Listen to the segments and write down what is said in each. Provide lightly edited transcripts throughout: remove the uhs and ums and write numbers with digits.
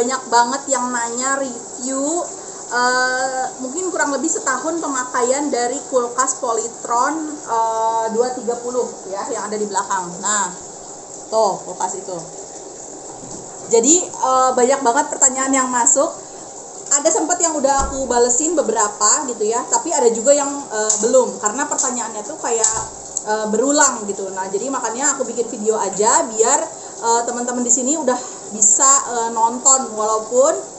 banyak banget yang nanya review mungkin kurang lebih setahun pemakaian dari kulkas Polytron 230 ya, yang ada di belakang. Nah, tuh kulkas itu. Jadi banyak banget pertanyaan yang masuk. Ada sempat yang udah aku balesin beberapa gitu ya, tapi ada juga yang belum, karena pertanyaannya tuh kayak berulang gitu. Nah, jadi makanya aku bikin video aja biar teman-teman di sini udah bisa nonton, walaupun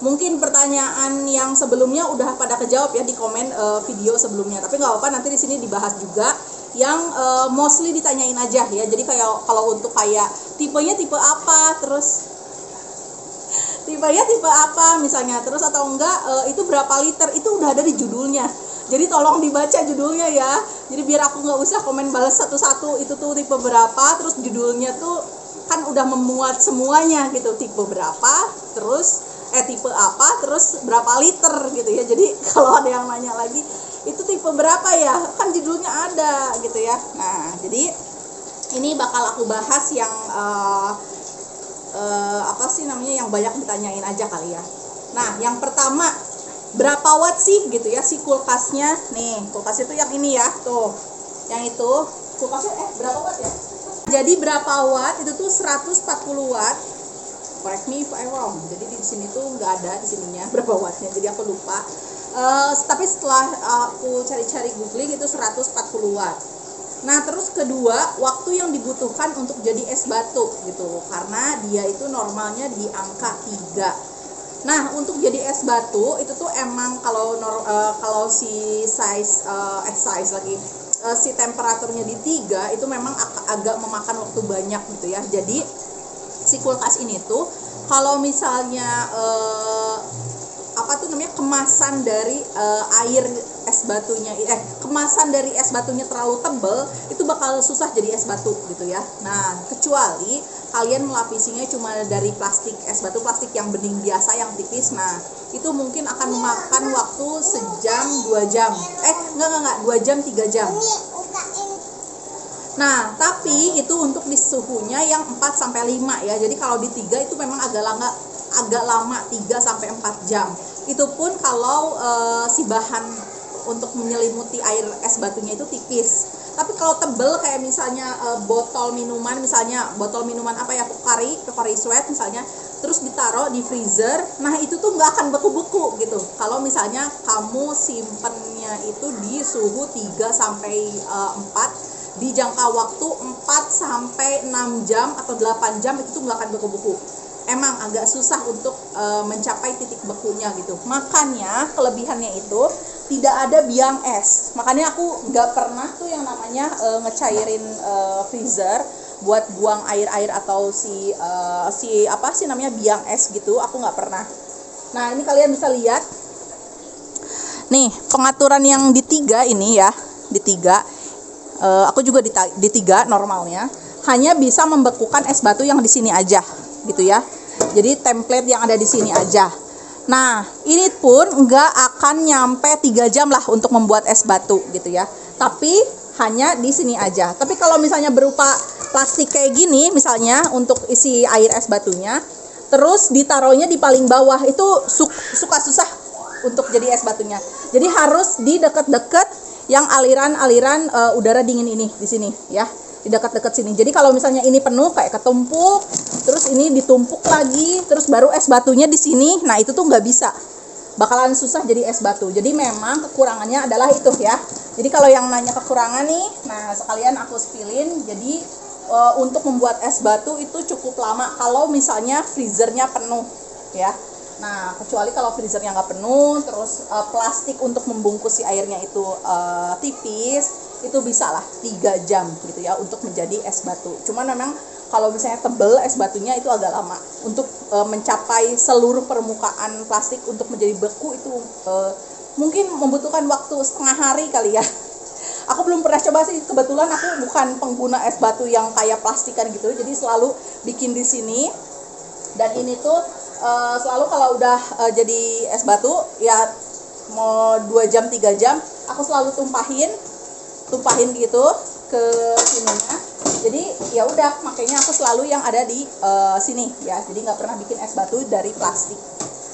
mungkin pertanyaan yang sebelumnya udah pada kejawab ya di komen video sebelumnya. Tapi nggak apa-apa, nanti di sini dibahas juga yang mostly ditanyain aja ya. Jadi kayak kalau untuk kayak tipenya tipe apa, terus tipenya tipe apa misalnya, terus atau enggak itu berapa liter, itu udah ada di judulnya. Jadi tolong dibaca judulnya ya. Jadi biar aku nggak usah komen balas satu-satu itu tuh tipe berapa, terus judulnya tuh kan udah memuat semuanya gitu, tipe berapa, terus tipe apa, terus berapa liter gitu ya. Jadi kalau ada yang nanya lagi itu tipe berapa ya, kan judulnya ada gitu ya. Nah, jadi ini bakal aku bahas yang apa sih namanya, yang banyak ditanyain aja kali ya. Nah, yang pertama, berapa watt sih gitu ya si kulkasnya. Nih, kulkas itu yang ini ya, tuh. Yang itu, kulkasnya berapa watt ya? Jadi berapa watt itu tuh 140 watt. Correct me if I wrong. Jadi di sini tuh nggak ada di sininya berapa wattnya. Jadi aku lupa. Tapi setelah aku cari-cari googling itu 140 watt. Nah, terus kedua, waktu yang dibutuhkan untuk jadi es batu gitu, karena dia itu normalnya di angka 3. Nah, untuk jadi es batu itu tuh emang kalau si si temperaturnya di 3 itu memang agak memakan waktu banyak gitu ya. Jadi si kulkas ini tuh kalau misalnya kemasan dari air es batunya kemasan dari es batunya terlalu tebal, itu bakal susah jadi es batu gitu ya. Nah, kecuali kalian melapisinya cuma dari plastik es batu, plastik yang bening biasa yang tipis. Nah, itu mungkin akan memakan waktu sejam 2 jam. Enggak 2 jam 3 jam. Nah, tapi itu untuk di suhunya yang 4 sampai 5 ya. Jadi kalau di 3 itu memang agak lama 3 sampai 4 jam. Itu pun kalau si bahan untuk menyelimuti air es batunya itu tipis. Tapi kalau tebel kayak misalnya botol minuman apa ya, Pocari Sweat misalnya, terus ditaruh di freezer, nah itu tuh nggak akan beku-beku gitu. Kalau misalnya kamu simpennya itu di suhu 3 sampai 4 di jangka waktu 4 sampai 6 jam atau 8 jam, itu tuh nggak akan beku-beku. Emang agak susah untuk mencapai titik bekunya gitu. Makanya kelebihannya itu tidak ada biang es. Makanya aku nggak pernah tuh yang namanya ngecairin freezer buat buang air atau si biang es gitu. Aku nggak pernah. Nah, ini kalian bisa lihat. Nih, pengaturan yang di 3 ini ya, di 3. Aku juga di 3 normalnya hanya bisa membekukan es batu yang di sini aja gitu ya. Jadi template yang ada di sini aja. Nah, ini pun nggak akan nyampe 3 jam lah untuk membuat es batu gitu ya. Tapi hanya di sini aja. Tapi kalau misalnya berupa plastik kayak gini misalnya untuk isi air es batunya, terus ditaruhnya di paling bawah, itu suka susah untuk jadi es batunya. Jadi harus di dekat-dekat yang aliran udara dingin ini di sini ya. Di dekat-dekat sini. Jadi kalau misalnya ini penuh kayak ketumpuk, terus ini ditumpuk lagi, terus baru es batunya di sini, nah itu tuh nggak bisa, bakalan susah jadi es batu. Jadi memang kekurangannya adalah itu ya. Jadi kalau yang nanya kekurangan nih, nah sekalian aku spillin. Jadi untuk membuat es batu itu cukup lama kalau misalnya freezernya penuh ya. Nah, kecuali kalau freezernya nggak penuh, terus plastik untuk membungkus si airnya itu tipis, itu bisa lah 3 jam gitu ya untuk menjadi es batu. Cuman memang kalau misalnya tebel es batunya itu agak lama untuk mencapai seluruh permukaan plastik untuk menjadi beku, itu mungkin membutuhkan waktu setengah hari kali ya. Aku belum pernah coba sih, kebetulan aku bukan pengguna es batu yang kayak plastikan gitu, jadi selalu bikin di sini. Dan ini tuh selalu kalau udah jadi es batu ya mau 2 jam 3 jam, aku selalu tumpahin gitu ke sininya. Jadi ya udah, makanya aku selalu yang ada di sini ya. Jadi nggak pernah bikin es batu dari plastik.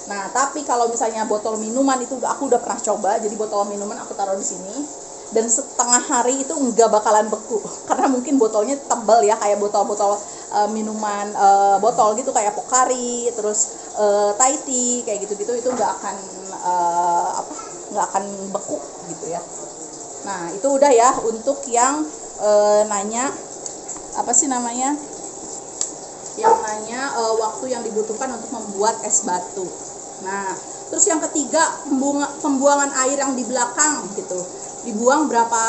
Nah, tapi kalau misalnya botol minuman itu aku udah pernah coba. Jadi botol minuman aku taruh di sini dan setengah hari itu nggak bakalan beku karena mungkin botolnya tebal ya, kayak botol-botol minuman botol gitu, kayak Pocari, terus Thai tea kayak gitu-gitu, itu nggak akan nggak akan beku gitu ya. Nah, itu udah ya untuk yang nanya apa sih namanya, yang nanya waktu yang dibutuhkan untuk membuat es batu. Nah, terus yang ketiga, pembuangan air yang di belakang gitu, dibuang berapa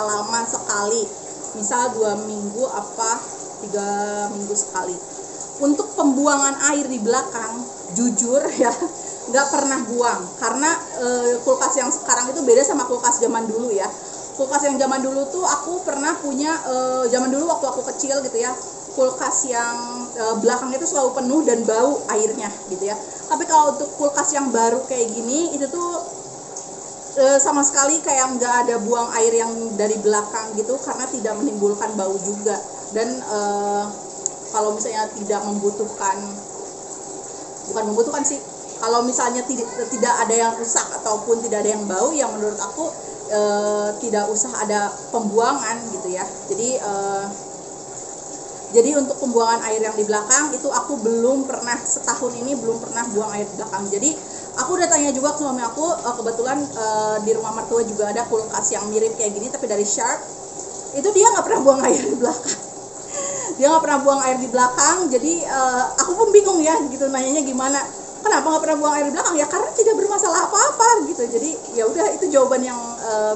lama sekali, misal 2 minggu apa 3 minggu sekali. Untuk pembuangan air di belakang, jujur ya, nggak pernah buang, karena kulkas yang sekarang itu beda sama kulkas zaman dulu ya. Kulkas yang zaman dulu tuh aku pernah punya, zaman dulu waktu aku kecil gitu ya, kulkas yang belakang itu selalu penuh dan bau airnya gitu ya. Tapi kalau untuk kulkas yang baru kayak gini, itu tuh sama sekali kayak nggak ada buang air yang dari belakang gitu, karena tidak menimbulkan bau juga. Dan kalau misalnya tidak membutuhkan, bukan membutuhkan sih, kalau misalnya tidak ada yang rusak ataupun tidak ada yang bau, yang menurut aku tidak usah ada pembuangan gitu ya. Jadi untuk pembuangan air yang di belakang itu aku belum pernah, setahun ini belum pernah buang air di belakang. Jadi aku udah tanya juga ke suami aku, kebetulan di rumah mertua juga ada kulkas yang mirip kayak gini tapi dari Sharp. Itu dia nggak pernah buang air di belakang. Dia nggak pernah buang air di belakang. Jadi aku pun bingung ya gitu, nanyanya gimana. Kenapa nggak pernah buang air di belakang? Ya karena tidak bermasalah apa-apa gitu. Jadi ya udah, itu jawaban yang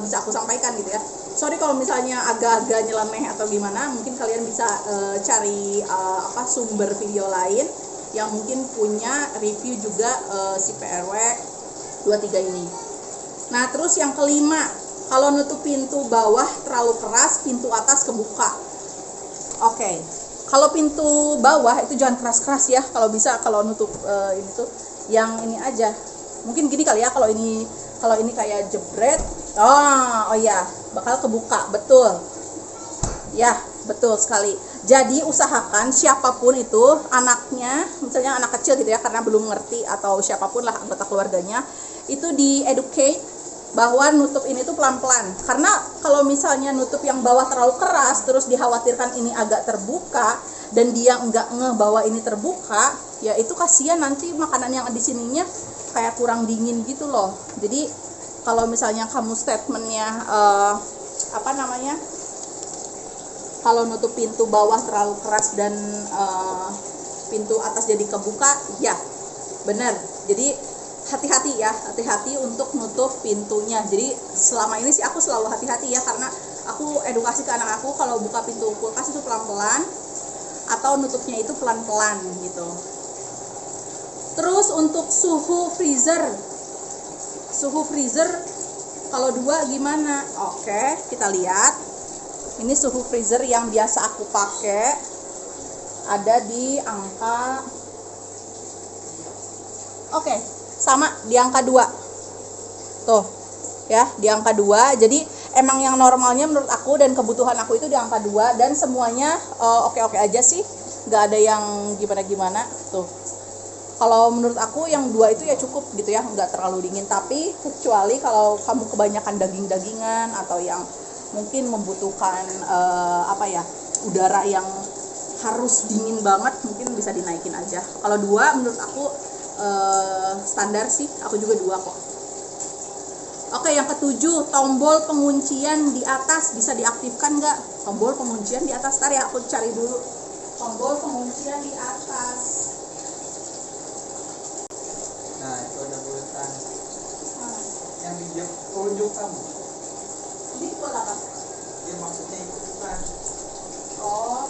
bisa aku sampaikan gitu ya. Sorry kalau misalnya agak-agak nyeleneh atau gimana, mungkin kalian bisa cari sumber video lain yang mungkin punya review juga si PRW 23 ini. Nah, terus yang kelima, kalau nutup pintu bawah terlalu keras, pintu atas kebuka. Oke. Kalau pintu bawah itu jangan keras-keras ya, kalau bisa, kalau nutup ini tuh yang ini aja. Mungkin gini kali ya, kalau ini kayak jebret, oh ya, bakal kebuka, betul. Ya, betul sekali. Jadi usahakan siapapun itu, anaknya, misalnya anak kecil gitu ya, karena belum ngerti, atau siapapun lah anggota keluarganya, itu di-educate bahwa nutup ini tuh pelan-pelan. Karena kalau misalnya nutup yang bawah terlalu keras, terus dikhawatirkan ini agak terbuka, dan dia nggak ngeh bahwa ini terbuka, ya itu kasihan nanti makanan yang di sininya kayak kurang dingin gitu loh. Jadi kalau misalnya kamu statementnya kalau nutup pintu bawah terlalu keras dan pintu atas jadi kebuka, ya benar. Jadi hati-hati untuk nutup pintunya. Jadi selama ini sih aku selalu hati-hati ya, karena aku edukasi ke anak aku kalau buka pintu kulkas itu pelan-pelan, atau nutupnya itu pelan-pelan gitu. Terus untuk suhu freezer kalau 2 gimana? Oke, kita lihat. Ini suhu freezer yang biasa aku pakai, ada di angka, oke, sama di angka 2. Tuh ya, di angka 2. Jadi emang yang normalnya menurut aku dan kebutuhan aku itu di angka 2, dan semuanya oke-oke aja sih, nggak ada yang gimana-gimana. Tuh, kalau menurut aku yang 2 itu ya cukup gitu ya, nggak terlalu dingin. Tapi kecuali kalau kamu kebanyakan daging-dagingan atau yang mungkin membutuhkan udara yang harus dingin banget, mungkin bisa dinaikin aja. Kalau 2 menurut aku standar sih, aku juga 2 kok. Oke, yang ketujuh, tombol penguncian di atas bisa diaktifkan nggak? Tombol penguncian di atas, tar ya, aku cari dulu. Tombol penguncian di atas. Nah, itu ada bulatan yang di ujung kamu. Ini buat apa? Ya maksudnya itu bukan. Oh.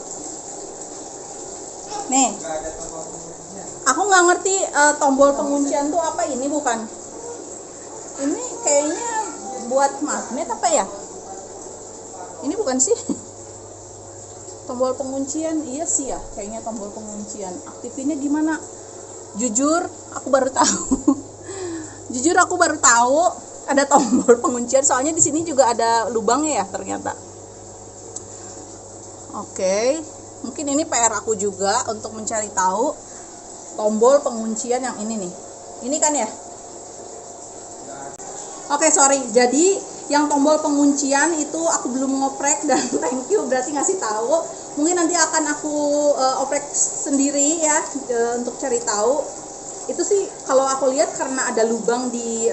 Nih. Nggak ada tombol penguncian. Aku nggak ngerti tombol penguncian tuh apa, ini bukan? Ini kayaknya buat magnet apa ya? Ini bukan sih? Tombol penguncian, iya sih ya, kayaknya tombol penguncian. Aktifinnya gimana? Jujur, aku baru tahu. Jujur aku baru tahu ada tombol penguncian. Soalnya di sini juga ada lubangnya ya ternyata. Oke, mungkin ini PR aku juga untuk mencari tahu tombol penguncian yang ini nih. Ini kan ya? Oke, sorry. Jadi yang tombol penguncian itu aku belum ngoprek dan thank you berarti ngasih tahu. Mungkin nanti akan aku oprek sendiri ya untuk cari tahu. Itu sih kalau aku lihat karena ada lubang di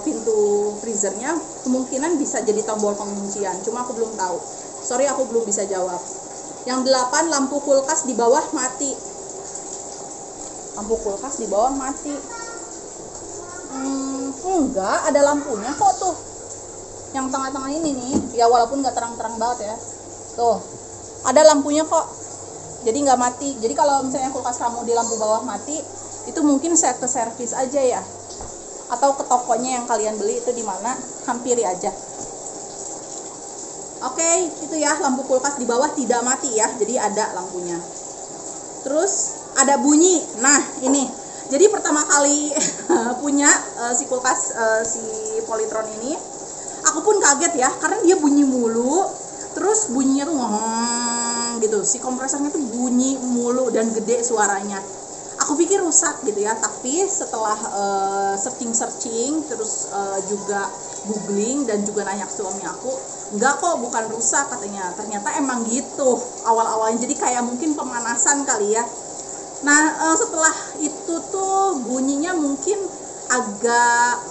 pintu freezernya, kemungkinan bisa jadi tombol penguncian. Cuma aku belum tahu. Sorry, aku belum bisa jawab. Yang 8, lampu kulkas di bawah mati. Lampu kulkas di bawah mati. Enggak, ada lampunya kok tuh. Yang tengah-tengah ini nih, ya walaupun nggak terang-terang banget ya. Tuh, ada lampunya kok. Jadi nggak mati. Jadi kalau misalnya kulkas kamu di lampu bawah mati, itu mungkin saya ke servis aja ya. Atau ke tokonya yang kalian beli itu di mana, hampiri aja. Oke, itu ya lampu kulkas di bawah tidak mati ya. Jadi ada lampunya. Terus ada bunyi. Nah, ini. Jadi pertama kali punya si kulkas si Polytron ini, aku pun kaget ya karena dia bunyi mulu. Terus bunyinya tuh gitu. Si kompresornya tuh bunyi mulu dan gede suaranya. Aku pikir rusak gitu ya, tapi setelah searching terus juga googling dan juga nanya ke suami aku, enggak kok, bukan rusak katanya. Ternyata emang gitu awal-awalnya. Jadi kayak mungkin pemanasan kali ya. Nah, setelah itu tuh bunyinya mungkin agak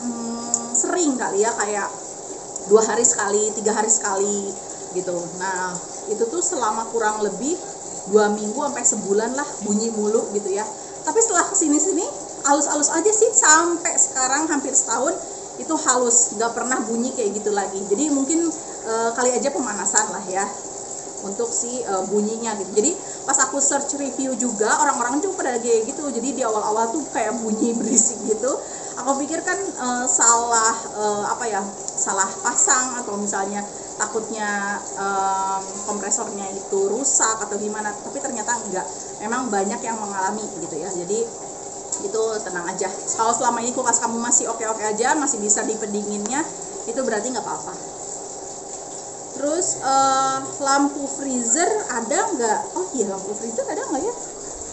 sering kali ya, kayak 2 hari sekali, 3 hari sekali gitu. Nah, itu tuh selama kurang lebih 2 minggu sampai sebulan lah bunyi mulu gitu ya. Tapi setelah kesini-sini halus-halus aja sih, sampai sekarang hampir setahun itu halus, nggak pernah bunyi kayak gitu lagi. Jadi mungkin kali aja pemanasan lah ya untuk si bunyinya gitu. Jadi pas aku search review juga, orang-orang juga pada kayak gitu. Jadi di awal-awal tuh kayak bunyi berisik gitu. Aku pikir kan salah salah pasang atau misalnya takutnya kompresornya itu rusak atau gimana. Tapi ternyata enggak. Memang banyak yang mengalami gitu ya. Jadi itu tenang aja. Kalau selama ini kulkas kamu masih oke-oke aja, masih bisa dipendinginnya, itu berarti nggak apa-apa. Terus lampu freezer ada nggak? Oh iya, lampu freezer ada nggak ya?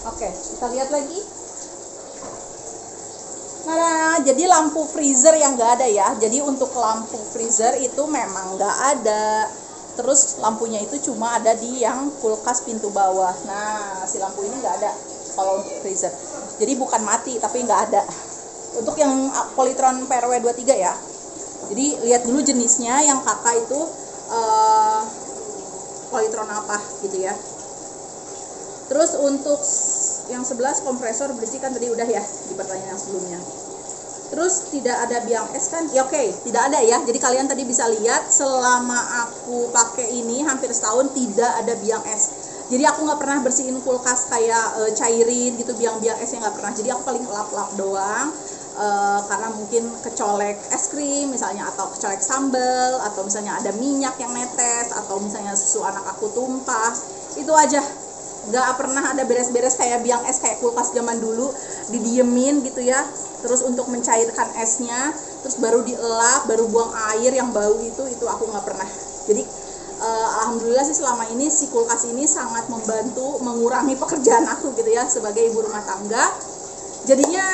Oke, kita lihat lagi. Nah, jadi lampu freezer yang nggak ada ya. Jadi untuk lampu freezer itu memang nggak ada. Terus lampunya itu cuma ada di yang kulkas pintu bawah. Nah, si lampu ini nggak ada kalau untuk freezer. Jadi bukan mati, tapi nggak ada. Untuk yang Polytron PRW23 ya. Jadi lihat dulu jenisnya, yang kakak itu Polytron apa gitu ya. Terus untuk yang 11 kompresor bersih kan tadi udah ya di pertanyaan yang sebelumnya. Terus tidak ada biang es kan? Ya oke, tidak ada ya. Jadi kalian tadi bisa lihat selama aku pakai ini hampir setahun tidak ada biang es. Jadi aku nggak pernah bersihin kulkas kayak cairin gitu, biang-biang esnya nggak pernah. Jadi aku paling lap-lap doang. Karena mungkin kecolek es krim misalnya, atau kecolek sambal, atau misalnya ada minyak yang netes, atau misalnya susu anak aku tumpah, itu aja. Nggak pernah ada beres-beres kayak biang es kayak kulkas zaman dulu didiemin gitu ya, terus untuk mencairkan esnya terus baru dielap, baru buang air yang bau itu aku nggak pernah. Jadi alhamdulillah sih selama ini si kulkas ini sangat membantu mengurangi pekerjaan aku gitu ya sebagai ibu rumah tangga. Jadinya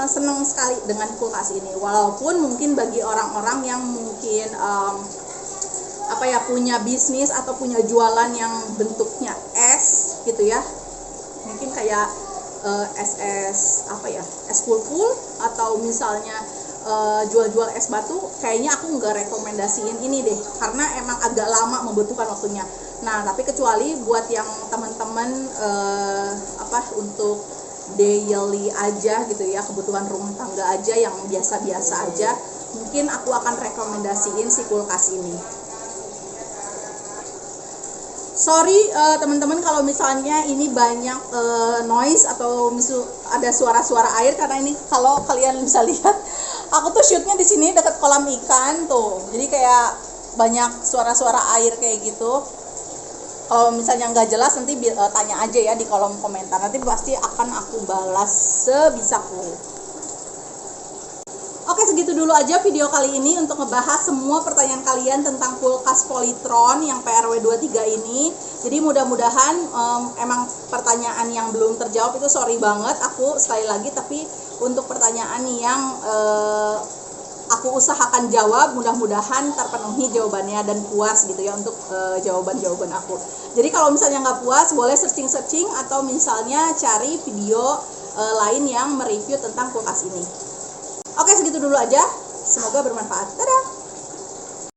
senang sekali dengan kulkas ini, walaupun mungkin bagi orang-orang yang mungkin punya bisnis atau punya jualan yang bentuknya es gitu ya, mungkin kayak es pulpul atau misalnya jual-jual es batu, kayaknya aku nggak rekomendasiin ini deh, karena emang agak lama membutuhkan waktunya. Nah, tapi kecuali buat yang teman-teman untuk daily aja gitu ya, kebutuhan rumah tangga aja yang biasa-biasa aja, mungkin aku akan rekomendasiin si kulkas ini. Sorry teman-teman kalau misalnya ini banyak noise atau ada suara-suara air, karena ini kalau kalian bisa lihat aku tuh shootnya di sini dekat kolam ikan tuh, jadi kayak banyak suara-suara air kayak gitu. Kalau misalnya nggak jelas nanti tanya aja ya di kolom komentar, nanti pasti akan aku balas sebisaku. Oke, segitu segitu dulu aja video kali ini untuk ngebahas semua pertanyaan kalian tentang kulkas Polytron yang PRW23 ini. Jadi mudah-mudahan emang pertanyaan yang belum terjawab itu sorry banget aku sekali lagi, tapi untuk pertanyaan yang aku usahakan jawab mudah-mudahan terpenuhi jawabannya dan puas gitu ya untuk jawaban-jawaban aku. Jadi kalau misalnya nggak puas boleh searching atau misalnya cari video lain yang mereview tentang kulkas ini. Oke, segitu dulu aja. Semoga bermanfaat. Dadah!